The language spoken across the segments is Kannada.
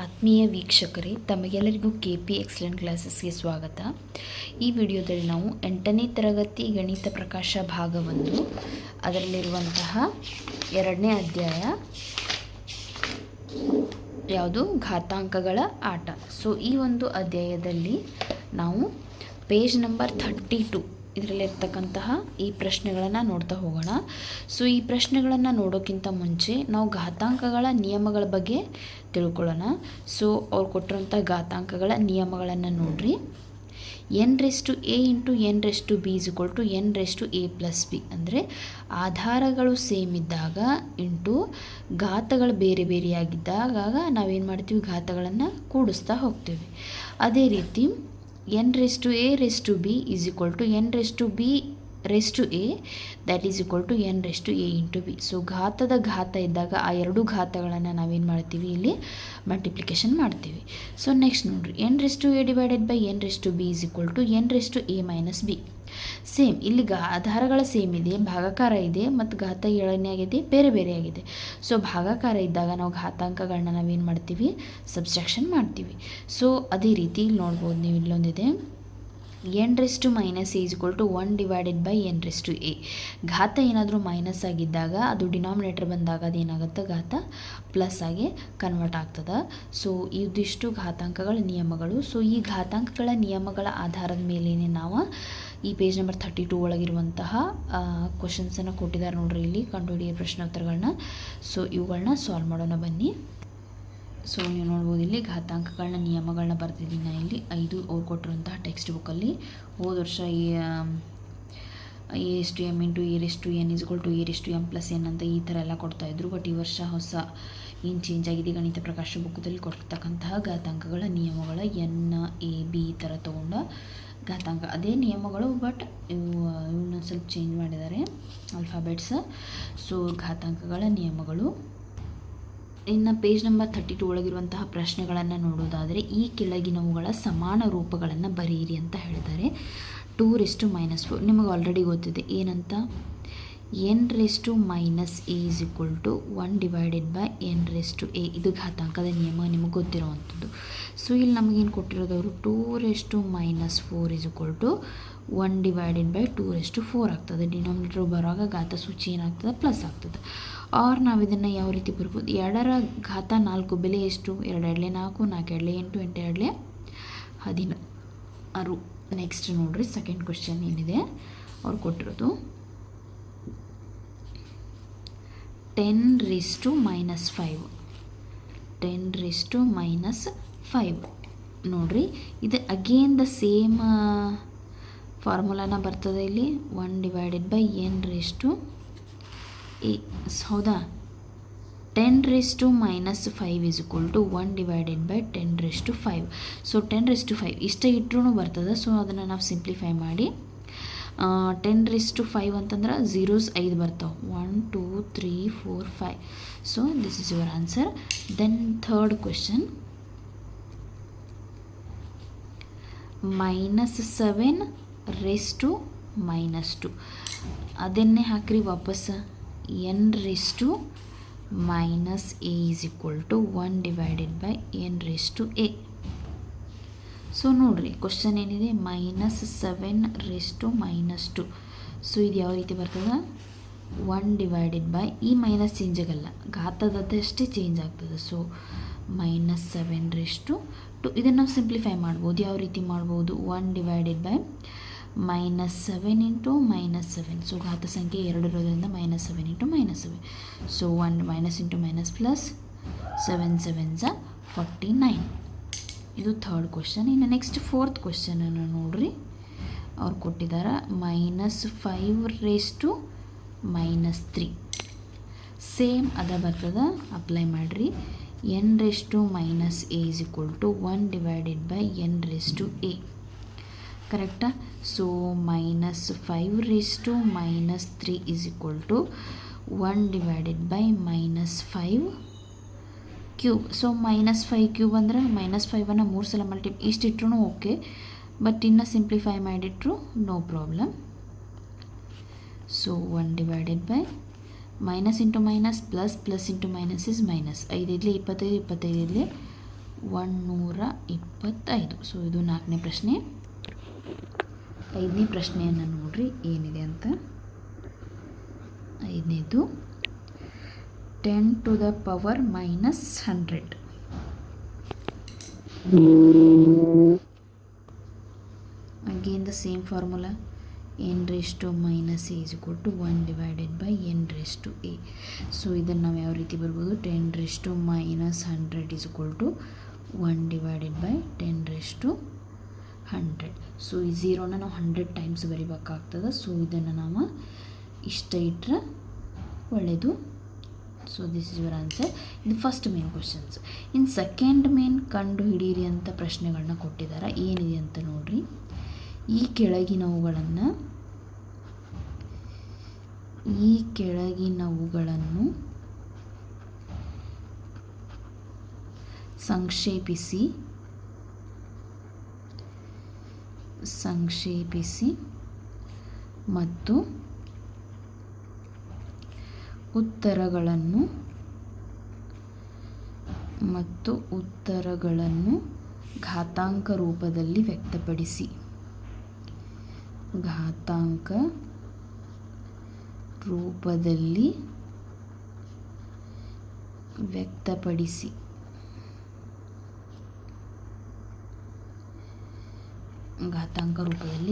ಆತ್ಮೀಯ ವೀಕ್ಷಕರೇ, ತಮಗೆಲ್ಲರಿಗೂ KP ಎಕ್ಸಲೆಂಟ್ ಕ್ಲಾಸಸ್ಗೆ ಸ್ವಾಗತ. ಈ ವಿಡಿಯೋದಲ್ಲಿ ನಾವು 8ನೇ ತರಗತಿ ಗಣಿತ ಪ್ರಕಾಶ ಭಾಗ 1 ಅದರಲ್ಲಿರುವಂತಹ 2ನೇ ಅಧ್ಯಾಯ ಯಾವುದು ಘಾತಾಂಕಗಳ ಆಟ. ಸೊ ಈ ಒಂದು ಅಧ್ಯಾಯದಲ್ಲಿ ನಾವು ಪೇಜ್ ನಂಬರ್ 32 ಇದರಲ್ಲಿರ್ತಕ್ಕಂತಹ ಈ ಪ್ರಶ್ನೆಗಳನ್ನು ನೋಡ್ತಾ ಹೋಗೋಣ. ಸೊ ಈ ಪ್ರಶ್ನೆಗಳನ್ನು ನೋಡೋಕ್ಕಿಂತ ಮುಂಚೆ ನಾವು ಘಾತಾಂಕಗಳ ನಿಯಮಗಳ ಬಗ್ಗೆ ತಿಳ್ಕೊಳ್ಳೋಣ. ಸೊ ಅವ್ರು ಕೊಟ್ಟಿರೋಂಥ ಘಾತಾಂಕಗಳ ನಿಯಮಗಳನ್ನು ನೋಡ್ರಿ. n⁴a ಇಂಟು n⁴b = n⁴a+b ಅಂದರೆ ಆಧಾರಗಳು ಸೇಮ್ ಇದ್ದಾಗ ಇಂಟು ಘಾತಗಳು ಬೇರೆ ಬೇರೆಯಾಗಿದ್ದಾಗ ನಾವೇನು ಮಾಡ್ತೀವಿ, ಘಾತಗಳನ್ನು ಕೂಡಿಸ್ತಾ ಹೋಗ್ತೀವಿ. ಅದೇ ರೀತಿ n⁴a⁴b = n⁴b⁴a that is equal to n⁴a into b. So ಘಾತದ ಘಾತ ಇದ್ದಾಗ ಆ ಎರಡು ಘಾತಗಳನ್ನು ನಾವೇನು ಮಾಡ್ತೀವಿ, ಇಲ್ಲಿ ಮಲ್ಟಿಪ್ಲಿಕೇಶನ್ ಮಾಡ್ತೀವಿ. ಸೊ ನೆಕ್ಸ್ಟ್ ನೋಡಿರಿ, n⁴a divided by n⁴b = n⁴a−b. Same ಇಲ್ಲಿ ಆಧಾರಗಳ ಸೇಮ್ ಇದೆ, ಭಾಗಾಕಾರ ಇದೆ ಮತ್ತು ಘಾತ ಏಳನೇಯಾಗಿದೆ, ಬೇರೆ ಬೇರೆ ಆಗಿದೆ. ಸೊ ಭಾಗಾಕಾರ ಇದ್ದಾಗ ನಾವು ಘಾತಾಂಕಗಳನ್ನ ನಾವೇನು ಮಾಡ್ತೀವಿ, ಸಬ್ಸ್ಟ್ರಾಕ್ಷನ್ ಮಾಡ್ತೀವಿ. ಸೊ ಅದೇ ರೀತಿ ಇಲ್ಲಿ ನೋಡ್ಬೋದು ನೀವು, ಇಲ್ಲೊಂದಿದೆ n⁻a = 1 ಡಿವೈಡೆಡ್ ಬೈ n⁴a. ಘಾತ ಏನಾದರೂ ಮೈನಸ್ ಆಗಿದ್ದಾಗ ಅದು ಡಿನಾಮಿನೇಟರ್ ಬಂದಾಗ ಅದೇನಾಗುತ್ತೆ, ಘಾತ ಪ್ಲಸ್ ಆಗಿ ಕನ್ವರ್ಟ್ ಆಗ್ತದೆ. ಸೊ ಇದಿಷ್ಟು ಘಾತಾಂಕಗಳ ನಿಯಮಗಳು. ಸೊ ಈ ಘಾತಾಂಕಗಳ ನಿಯಮಗಳ ಆಧಾರದ ಮೇಲೇ ನಾವು ಈ ಪೇಜ್ ನಂಬರ್ 32 ಒಳಗಿರುವಂತಹ ಕ್ವಶನ್ಸನ್ನು ಕೊಟ್ಟಿದ್ದಾರೆ ನೋಡ್ರಿ, ಇಲ್ಲಿ ಕಂಡುಹಿಡಿಯೋ ಪ್ರಶ್ನೋತ್ತರಗಳನ್ನ. ಸೊ ಇವುಗಳನ್ನ ಸಾಲ್ವ್ ಮಾಡೋಣ ಬನ್ನಿ. ಸೊ ನೀವು ನೋಡ್ಬೋದು ಇಲ್ಲಿ ಘಾತಾಂಕಗಳನ್ನ ನಿಯಮಗಳನ್ನ ಬರ್ತಿದ್ದೀನಿ ನಾನು ಇಲ್ಲಿ 5 ಅವ್ರು ಕೊಟ್ಟಿರುವಂತಹ ಟೆಕ್ಸ್ಟ್ ಬುಕ್ಕಲ್ಲಿ. ಹೋದ ವರ್ಷ a⁻m ಇಂಟು a⁻n = a⁻m+n ಅಂತ ಈ ಥರ ಎಲ್ಲ ಕೊಡ್ತಾಯಿದ್ರು. ಬಟ್ ಈ ವರ್ಷ ಹೊಸ ಏನು ಚೇಂಜ್ ಆಗಿದೆ, ಗಣಿತ ಪ್ರಕಾಶ ಬುಕ್ಕದಲ್ಲಿ ಕೊಟ್ಟಿರ್ತಕ್ಕಂತಹ ಘಾತಾಂಕಗಳ ನಿಯಮಗಳ n, a, b ಈ ಥರ ತೊಗೊಂಡ ಘಾತಾಂಕ ಅದೇ ನಿಯಮಗಳು, ಬಟ್ ಇವನ್ನ ಸ್ವಲ್ಪ ಚೇಂಜ್ ಮಾಡಿದ್ದಾರೆ ಆಲ್ಫಾಬೆಟ್ಸ್. ಸೊ ಘಾತಾಂಕಗಳ ನಿಯಮಗಳು. ಇನ್ನು ಪೇಜ್ ನಂಬರ್ 32 ಒಳಗಿರುವಂತಹ ಪ್ರಶ್ನೆಗಳನ್ನು ನೋಡೋದಾದರೆ, ಈ ಕೆಳಗಿನವುಗಳ ಸಮಾನ ರೂಪಗಳನ್ನು ಬರೆಯಿರಿ ಅಂತ ಹೇಳಿದ್ದಾರೆ. 2⁻⁻4 ನಿಮಗೆ ಆಲ್ರೆಡಿ ಗೊತ್ತಿದೆ ಏನಂತ, n⁻a = 1 ಡಿವೈಡೆಡ್ ಬೈ n⁻a. ಇದು ಘಾತಾಂಕದ ನಿಯಮ, ನಿಮಗೆ ಗೊತ್ತಿರುವಂಥದ್ದು. ಸೊ ಇಲ್ಲಿ ನಮಗೇನು ಕೊಟ್ಟಿರೋದವರು 2⁻4 = 1 ಡಿವೈಡೆಡ್ ಬೈ 2⁴ ಆಗ್ತದೆ. ಡಿನಾಮಿನೇಟರ್ ಬರುವಾಗ ಘಾತ ಸೂಚಿ ಏನಾಗ್ತದೆ, ಪ್ಲಸ್ ಆಗ್ತದೆ. ಆರ್ ನಾವು ಇದನ್ನು ಯಾವ ರೀತಿ ಬರ್ಬೋದು, 2ರ ಘಾತ 4 ಬೆಲೆ ಎಷ್ಟು, 2 2 4, 4 2 8, 8 2 16. ನೆಕ್ಸ್ಟ್ ನೋಡ್ರಿ, ಸೆಕೆಂಡ್ ಕ್ವಶನ್ ಏನಿದೆ ಅವ್ರು ಕೊಟ್ಟಿರೋದು 10⁻5. 10⁻5 ನೋಡ್ರಿ, ಇದು ಅಗೇನ್ ದ ಸೇಮ್ ಫಾರ್ಮುಲಾನ ಬರ್ತದೆ ಇಲ್ಲಿ, 1 ಡಿವೈಡೆಡ್ ಬೈ n⁻a. ಹೌದಾ, 10⁻5 = 1 ಡಿವೈಡೆಡ್ ಬೈ 10⁵. ಸೊ 10⁵ ಇಷ್ಟ ಇಟ್ಟರೂ ಬರ್ತದೆ. ಸೊ ಅದನ್ನು ನಾವು ಸಿಂಪ್ಲಿಫೈ ಮಾಡಿ 10⁵ ಅಂತಂದ್ರೆ ಝೀರೋಸ್ 5 ಬರ್ತಾವೆ, 1 2 3 4 5. So this is your answer. Then third question, -7⁻2. ಅದನ್ನೇ ಹಾಕ್ರಿ ವಾಪಸ್, n⁻a = 1 divided by n⁻a. So ನೋಡ್ರಿ, ಕ್ವಶನ್ ಏನಿದೆ -7⁻2. ಸೊ ಇದು ಯಾವ ರೀತಿ ಬರ್ತದೆ, 1 ಡಿವೈಡೆಡ್ ಬೈ, ಈ ಮೈನಸ್ ಚೇಂಜ್ ಆಗಲ್ಲ, ಘಾತದಷ್ಟೇ ಚೇಂಜ್ ಆಗ್ತದೆ. ಸೊ -7⁻2. ಇದನ್ನು ನಾವು ಸಿಂಪ್ಲಿಫೈ ಮಾಡ್ಬೋದು. ಯಾವ ರೀತಿ ಮಾಡ್ಬೋದು, 1 ಡಿವೈಡೆಡ್ ಬೈ -7 ಇಂಟು -7. ಸೊ ಘಾತ ಸಂಖ್ಯೆ 2 ಇರೋದ್ರಿಂದ -7 into -7. So 1 minus into minus plus, 7 7 49. ಇದು ಥರ್ಡ್ ಕ್ವಶನ್. ಇನ್ನು ನೆಕ್ಸ್ಟ್ ಫೋರ್ತ್ ಕ್ವಶನನ್ನು ನೋಡ್ರಿ, ಅವ್ರು ಕೊಟ್ಟಿದ್ದಾರೆ -5⁻3. ಸೇಮ್ ಅದ ಬರ್ತದೆ, ಅಪ್ಲೈ ಮಾಡಿರಿ. n⁻a = 1 divided by n⁻a. ಕರೆಕ್ಟಾ? So -5⁻3 = 1 divided by -5⁵. ಸೊ -5³ ಅಂದರೆ -5 3 ಸಲ ಇಷ್ಟಿಟ್ರೂ ಓಕೆ, ಬಟ್ ಇನ್ನು ಸಿಂಪ್ಲಿಫೈ ಮಾಡಿಟ್ರು no problem. So 1 divided by minus into minus plus, plus into minus is minus. 5 ಇರಲಿ 25, 25 ಇರಲಿ 125. ಸೊ ಇದು 4ನೇ ಪ್ರಶ್ನೆ. 5ನೇ ಪ್ರಶ್ನೆಯನ್ನು ನೋಡ್ರಿ ಏನಿದೆ ಅಂತ. 5ನೇದು 10 to the power -100. Again the same formula, n raised to minus a is equal to 1 divided by n raised to a. So ಇದನ್ನು ನಾವು ಯಾವ ರೀತಿ ಬರ್ಬೋದು, 10 raised to minus 100 is equal to 1 divided by 10 raised to 100. So ಈ 0ನ ನಾವು 100 ಟೈಮ್ಸ್ ಬರಿಬೇಕಾಗ್ತದೆ. ಸೊ ಇದನ್ನು ನಾವು ಇಷ್ಟ ಇಟ್ಟರೆ ಒಳ್ಳೆಯದು. So this is your answer. ಇದು ಫಸ್ಟ್ ಮೇನ್ ಕ್ವಶನ್ಸ್. ಇನ್ನು ಸೆಕೆಂಡ್ ಮೇನ್ ಕಂಡು ಹಿಡೀರಿ ಅಂತ ಪ್ರಶ್ನೆಗಳನ್ನ ಕೊಟ್ಟಿದ್ದಾರೆ. ಏನಿದೆ ಅಂತ ನೋಡ್ರಿ. ಈ ಕೆಳಗಿನವುಗಳನ್ನು ಸಂಕ್ಷೇಪಿಸಿ ಮತ್ತು ಉತ್ತರಗಳನ್ನು ಘಾತಾಂಕ ರೂಪದಲ್ಲಿ ವ್ಯಕ್ತಪಡಿಸಿ. ಘಾತಾಂಕ ರೂಪದಲ್ಲಿ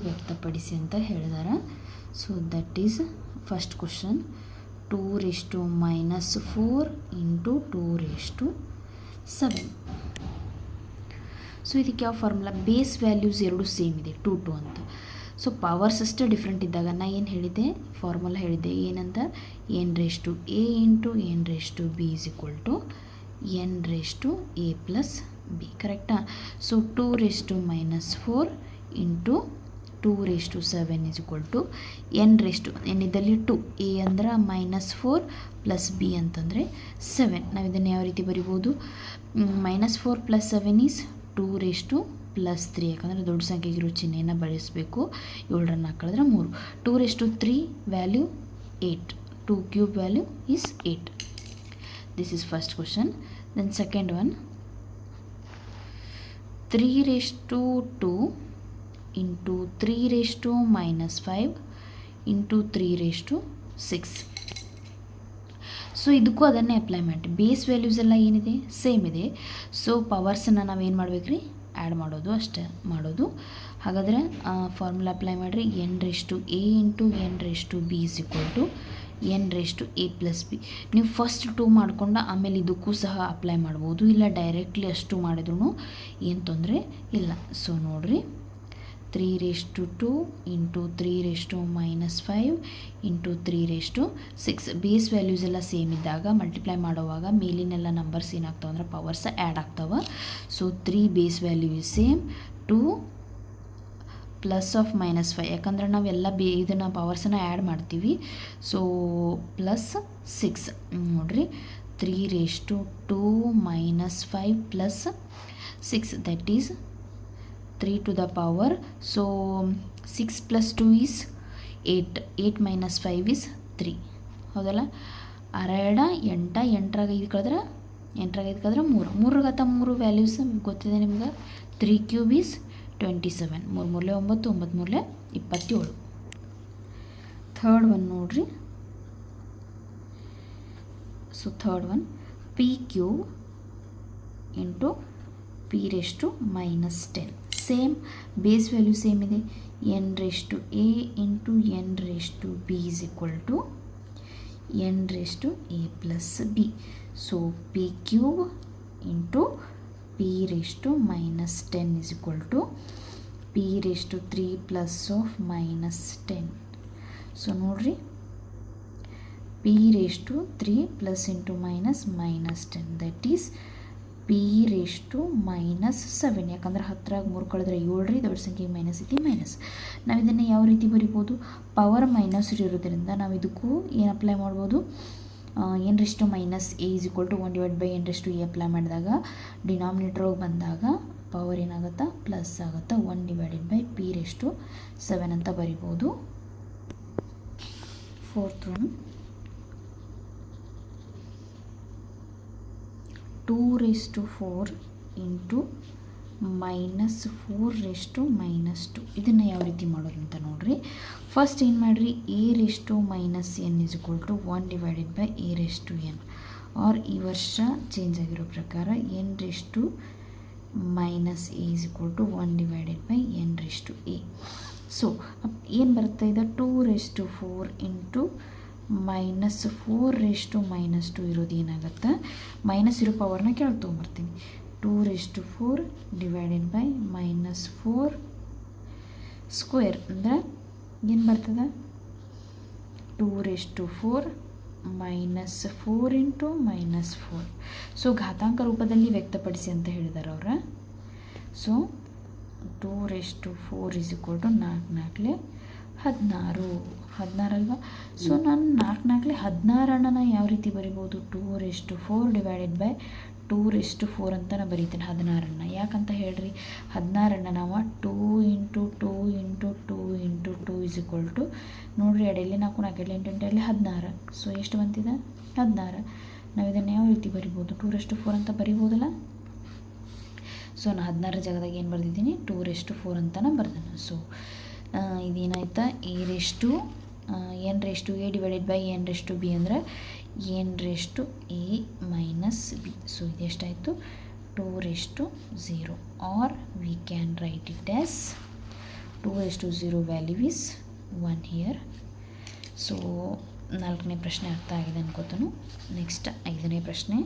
ವ್ಯಕ್ತಪಡಿಸಿ ಅಂತ ಹೇಳಿದಾರೆ. So that is first question. 2 raised to minus 4 into 2 raised to 7. So ಇದಕ್ಕೆ ಯಾವ ಫಾರ್ಮುಲಾ, ಬೇಸ್ ವ್ಯಾಲ್ಯೂಸ್ ಎರಡು ಸೇಮ್ ಇದೆ 2 2 ಅಂತ. ಸೊ ಪವರ್ಸ್ ಅಷ್ಟೇ ಡಿಫ್ರೆಂಟ್ ಇದ್ದಾಗ ನಾ ಏನು ಹೇಳಿದೆ, ಫಾರ್ಮುಲಾ ಹೇಳಿದ್ದೆ ಏನಂತ, n raised to a into n raised to b is equal to n raised to a plus b. ಕರೆಕ್ಟಾ? So 2 raised to minus 4 into 2 raised to 7 is equal to n raised to, n ಇದ್ದಲ್ಲಿ 2, a ಅಂದ್ರೆ -4 ಪ್ಲಸ್ b ಅಂತಂದರೆ 7. ನಾವು ಇದನ್ನು ಯಾವ ರೀತಿ ಬರಿಬೋದು, -4 + 7 ಈಸ್ 2 raised to +3. ಯಾಕಂದರೆ ದೊಡ್ಡ ಸಂಖ್ಯೆಗಿರೋ ಚಿಹ್ನೆಯನ್ನು ಬಳಸಬೇಕು. 7 ಕಳೆದ್ರೆ 3. 2 raised to 3 value 8. 2 cube value is 8. This is first question. Then second one, 3 raised to 2 into 3 raised to -5 into 3 raised to 6. So ಇದಕ್ಕೂ ಅದನ್ನೇ ಅಪ್ಲೈ ಮಾಡಿ. ಬೇಸ್ ವ್ಯಾಲ್ಯೂಸ್ ಎಲ್ಲ ಏನಿದೆ ಸೇಮ್ ಇದೆ. ಸೊ ಪವರ್ಸನ್ನು ನಾವೇನು ಮಾಡ್ಬೇಕ್ರಿ, ಆ್ಯಡ್ ಮಾಡೋದು ಅಷ್ಟೇ ಮಾಡೋದು. ಹಾಗಾದರೆ ಫಾರ್ಮುಲಾ ಅಪ್ಲೈ ಮಾಡಿರಿ. n raised to a into n raised to b is equal to n raised to a plus b. ನೀವು ಫಸ್ಟ್ 2 ಮಾಡಿಕೊಂಡು ಆಮೇಲೆ ಇದಕ್ಕೂ ಸಹ ಅಪ್ಲೈ ಮಾಡ್ಬೋದು, ಇಲ್ಲ ಡೈರೆಕ್ಟ್ಲಿ ಅಷ್ಟು ಮಾಡಿದ್ರೂ ಏನು ತೊಂದರೆ ಇಲ್ಲ. ಸೊ ನೋಡಿರಿ, 3 raised to 2 into 3 raised to -5 into 3 raised to 6. Base values ಎಲ್ಲ ಸೇಮ್ ಇದ್ದಾಗ ಮಲ್ಟಿಪ್ಲೈ ಮಾಡುವಾಗ ಮೇಲಿನೆಲ್ಲ ನಂಬರ್ಸ್ ಏನಾಗ್ತಾವೆ ಅಂದ್ರೆ ಪವರ್ಸ್ ಆ್ಯಡ್ ಆಗ್ತಾವೆ. So 3 base value is same, 2 + -5 ಯಾಕಂದ್ರೆ ನಾವೆಲ್ಲ ಇದನ್ನು ಪವರ್ಸನ್ನು ಆ್ಯಡ್ ಮಾಡ್ತೀವಿ. ಸೊ +6 ನೋಡಿರಿ, 3 raised to 2 -5 + 6 that is 3 to the power. So 6 + 2 is 8. 8 - 5 is 3. ಹೌದಲ್ಲ? 2 8 8 ಕಳೆದ್ರೆ 8 ಕಳೆದ್ರೆ 3. 3 ವ್ಯಾಲ್ಯೂಸ್ ಗೊತ್ತಿದೆ ನಿಮ್ಗೆ. 3 cube is 27. 3 3 9, 9 3 27. ಥರ್ಡ್ ಒನ್ ನೋಡ್ರಿ. So third one, p cube into p raised to -10. Same base value same ಇದೆ. n raised to a into n raised to b is equal to n raised to a plus b. So p cube into p raised to -10 is equal to p raised to 3 plus of -10. So ನೋಡ್ರಿ, p raised to 3 plus into -10 that is p raised to -7. ಯಾಕಂದ್ರೆ 10 3 ಕಳೆದ್ರೆ 7 ರೀ, ದೊಡ್ಡ ಸಂಖ್ಯೆಗೆ ಮೈನಸ್ ಐತಿ ಮೈನಸ್. ನಾವು ಇದನ್ನು ಯಾವ ರೀತಿ ಬರಿಬೋದು, ಪವರ್ ಮೈನಸ್ ಇರೋದ್ರಿಂದ ನಾವು ಇದಕ್ಕೂ ಏನು ಅಪ್ಲೈ ಮಾಡ್ಬೋದು, n raised to -a is equal to 1 divided by n raised to a apply ಮಾಡಿದಾಗ ಡಿನಾಮಿನೇಟರ್ ಬಂದಾಗ ಪವರ್ ಏನಾಗುತ್ತಾ ಪ್ಲಸ್ ಆಗುತ್ತಾ, 1 divided by p raised to 7 ಅಂತ ಬರಿಬೋದು. Fourth one, 2 raised to 4 into -4⁻². ಇದನ್ನು ಯಾವ ರೀತಿ ಮಾಡೋದು ಅಂತ ನೋಡಿರಿ. ಫಸ್ಟ್ ಏನು ಮಾಡಿರಿ, a⁻n = 1/a⁻n, ಆರ್ ಈ ವರ್ಷ ಚೇಂಜ್ ಆಗಿರೋ ಪ್ರಕಾರ n⁻a = 1/n⁴. ಸೊ ಏನು ಬರುತ್ತೆ, ಇದು 2⁴ ಇಂಟು -4⁻² ಇರೋದು ಏನಾಗುತ್ತೆ, ಮೈನಸ್ ಇರೋ ಪವರ್ನ ಕೆಳಗೆ ತೊಗೊಂಬರ್ತೀನಿ. 2⁴ ಡಿವೈಡೆಡ್ ಬೈ -4² ಅಂದರೆ ಏನು ಬರ್ತದೆ, 2⁴ -4 ಇಂಟು -4. ಸೊ ಘಾತಾಂಕ ರೂಪದಲ್ಲಿ ವ್ಯಕ್ತಪಡಿಸಿ ಅಂತ ಹೇಳಿದ್ದಾರೆ ಅವರ. ಸೊ 2⁴ = 4 4 16 ಅಲ್ವಾ. ಸೊ ನಾನು 4 16 ಯಾವ ರೀತಿ ಬರಿಬೋದು, 2⁴ ಡಿವೈಡೆಡ್ ಬೈ 2⁴ ಅಂತ ನಾನು ಬರೀತೀನಿ 16. ಯಾಕಂತ ಹೇಳ್ರಿ, 16 ನಾವು 2 ಇಂಟು 2 ಇಂಟು 2 ಇಂಟು 2 ನೋಡಿರಿ, ಎಡೆಯಲ್ಲಿ 4 4 8 8 16. ಸೊ ಎಷ್ಟು ಬಂತಿದೆ, 16. ನಾವು ಇದನ್ನು ಯಾವ ರೀತಿ ಬರಿಬೋದು, 2⁴ ಅಂತ ಬರಿಬೋದಲ್ಲ. ಸೊ ನಾನು 16 ಜಾಗದಾಗ ಏನು ಬರೆದಿದ್ದೀನಿ, 2⁴ ಅಂತಲೇ ಬರ್ದೇನೆ. ಸೊ ಇದೇನಾಯ್ತಾ, n⁻a ಡಿವೈಡೆಡ್ ಬೈ n⁻b ಅಂದರೆ n⁻a - b. ಸೊ ಇದೆಷ್ಟಾಯಿತು, 2�0, or we can write it as 2�0 value is 1 here. So 4ನೇ ಪ್ರಶ್ನೆ ಅರ್ಥ ಆಗಿದೆ ಅನ್ಕೋತಾನು. ನೆಕ್ಸ್ಟ್ 5ನೇ ಪ್ರಶ್ನೆ,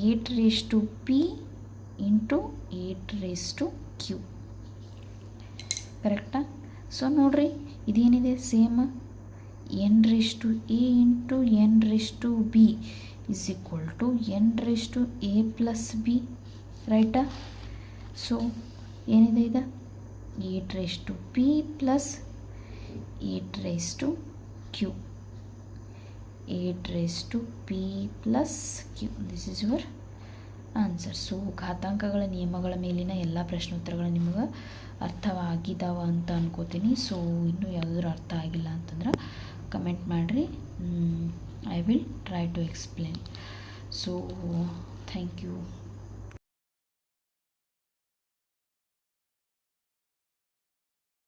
8⁻p ಇಂಟು 8⁻q. ಕರೆಕ್ಟಾ? ಸೊ ನೋಡಿರಿ, ಇದೇನಿದೆ same, n⁻a into n⁻b is equal to n⁻a plus b, ರೈಟಾ? ಸೊ ಏನಿದೆ ಇದು, 8⁻p plus 8⁻q, 8⁻p plus q. This is your answer. So ಘಾತಾಂಕಗಳ ನಿಯಮಗಳ ಮೇಲಿನ ಎಲ್ಲ ಪ್ರಶ್ನೋತ್ತರಗಳು ನಿಮಗೆ ಅರ್ಥವಾಗಿದ್ದಾವ ಅಂತ ಅನ್ಕೋತೀನಿ. ಸೊ ಇನ್ನೂ ಯಾವುದಾದ್ರೂ ಅರ್ಥ ಆಗಿಲ್ಲ ಅಂತಂದ್ರೆ ಕಮೆಂಟ್ ಮಾಡಿರಿ, I will try to explain. So thank you.